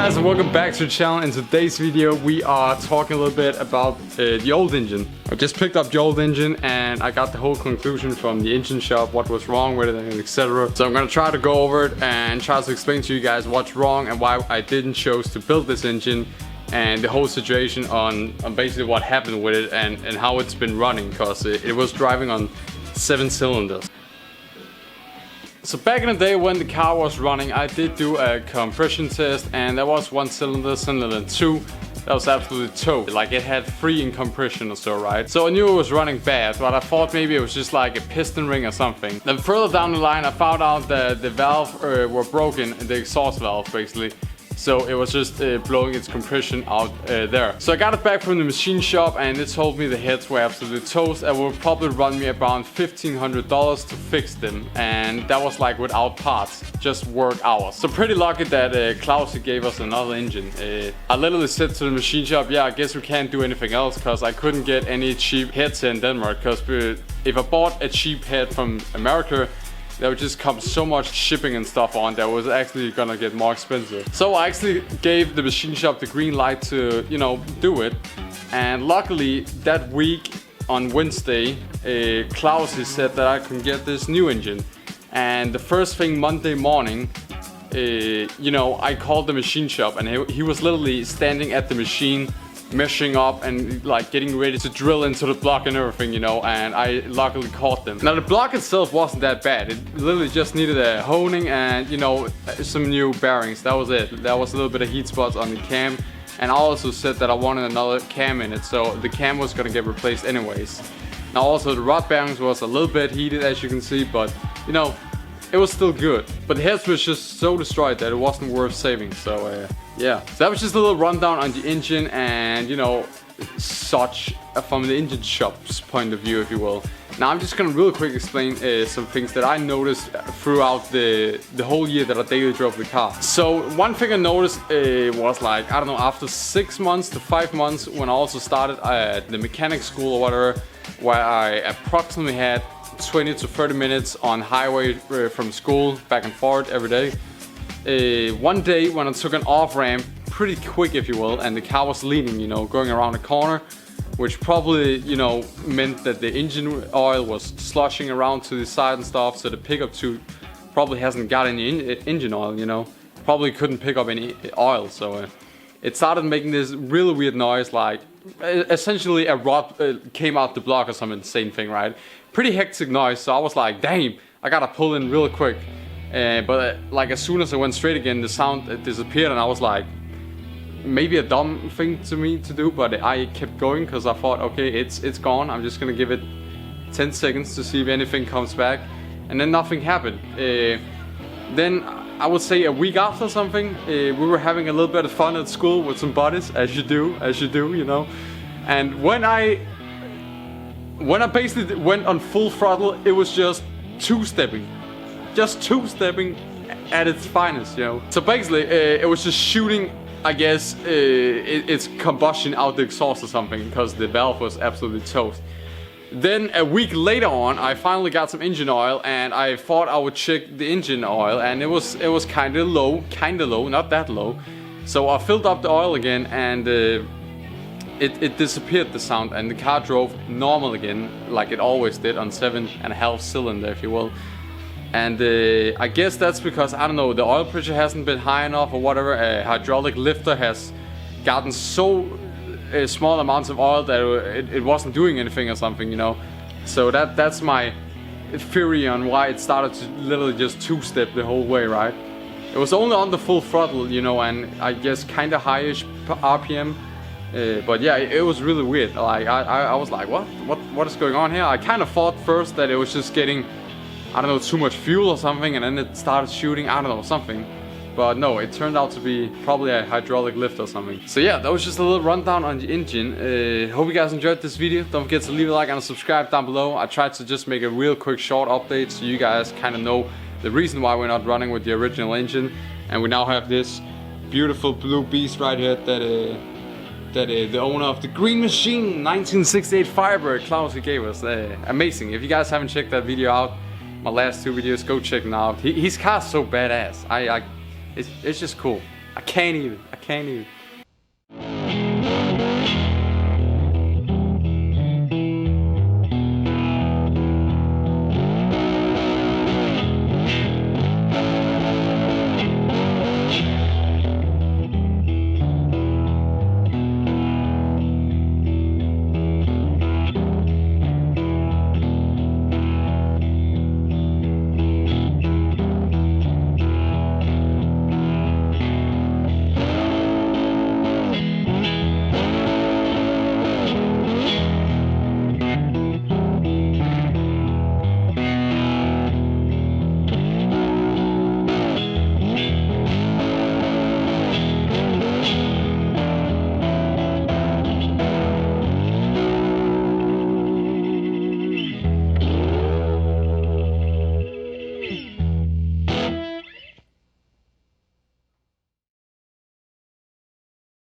guys, and welcome back to the channel. In today's video we are talking a little bit about the old engine. I just picked up the old engine and I got the whole conclusion from the engine shop, what was wrong with it and etc. So I'm gonna try to go over it and try to explain to you guys what's wrong and why I didn't choose to build this engine, and the whole situation on basically what happened with it and how it's been running, because it was driving on 7 cylinders. So back in the day when the car was running, I did do a compression test, and there was 1 cylinder, cylinder 2, that was absolutely toast. Like it had 3 in compression or so, right? So I knew it was running bad, but I thought maybe it was just like a piston ring or something. Then further down the line I found out that the valve were broken, the exhaust valve basically. So it was just blowing its compression out there. So I got it back from the machine shop and it told me the heads were absolutely toast. It would probably run me around $1,500 to fix them. And that was like without parts, just work hours. So pretty lucky that Klaus gave us another engine. I literally said to the machine shop, yeah, I guess we can't do anything else, because I couldn't get any cheap heads in Denmark. Because if I bought a cheap head from America, there would just come so much shipping and stuff on that was actually gonna get more expensive. So I actually gave the machine shop the green light to, you know, do it. And luckily that week on Wednesday, Klaus said that I can get this new engine. And the first thing Monday morning, you know, I called the machine shop and he was literally standing at the machine, measuring up and like getting ready to drill into the block and everything, you know, and I luckily caught them. Now the block itself wasn't that bad. It literally just needed a honing and, you know, some new bearings. That was it. There was a little bit of heat spots on the cam, and I also said that I wanted another cam in it, so the cam was gonna get replaced anyways. Now also the rod bearings was a little bit heated, as you can see, but you know, it was still good. But the heads was just so destroyed that it wasn't worth saving, so yeah. So that was just a little rundown on the engine and, you know, such from the engine shop's point of view, if you will. Now I'm just gonna real quick explain some things that I noticed throughout the whole year that I daily drove the car. So one thing I noticed was like, I don't know, after 6 months to 5 months, when I also started at the mechanic school or whatever, where I approximately had 20 to 30 minutes on highway from school back and forth every day. One day when I took an off ramp pretty quick, if you will, and the car was leaning, you know, going around a corner, which probably, you know, meant that the engine oil was sloshing around to the side and stuff, so the pickup tube probably hasn't got any engine oil, you know, probably couldn't pick up any oil, so it started making this really weird noise, like essentially a rod came out the block or some insane thing, right? Pretty hectic noise. So I was like, damn, I gotta pull in real quick. But like as soon as I went straight again, the sound disappeared, and I was like, maybe a dumb thing to me to do, but I kept going because I thought, okay, it's gone. I'm just gonna give it 10 seconds to see if anything comes back, and then nothing happened. Then I would say a week after something, we were having a little bit of fun at school with some buddies, as you do, you know. And when I basically went on full throttle, it was just two-stepping at its finest, you know. So basically, it was just shooting, I guess, its combustion out the exhaust or something, because the valve was absolutely toast. Then a week later on, I finally got some engine oil, and I thought I would check the engine oil, and it was kind of low, not that low. So I filled up the oil again, and it disappeared, the sound, and the car drove normal again, like it always did on 7.5 cylinder, if you will. And I guess that's because, I don't know, the oil pressure hasn't been high enough or whatever. A hydraulic lifter has gotten so small amounts of oil that it wasn't doing anything or something, you know. So that's my theory on why it started to literally just two-step the whole way, right? It was only on the full throttle, you know, and I guess kind of highish RPM. But yeah, it was really weird. Like I was like, what is going on here? I kind of thought first that it was just getting, I don't know, too much fuel or something, and then it started shooting, I don't know, something. But no, it turned out to be probably a hydraulic lift or something. So yeah, that was just a little rundown on the engine. Hope you guys enjoyed this video. Don't forget to leave a like and subscribe down below. I tried to just make a real quick short update so you guys kind of know the reason why we're not running with the original engine. And we now have this beautiful blue beast right here that the owner of the green machine 1968 Firebird, Klaus, gave us. Amazing. If you guys haven't checked that video out, my last 2 videos, go check them out. His car's so badass. It's just cool. I can't even.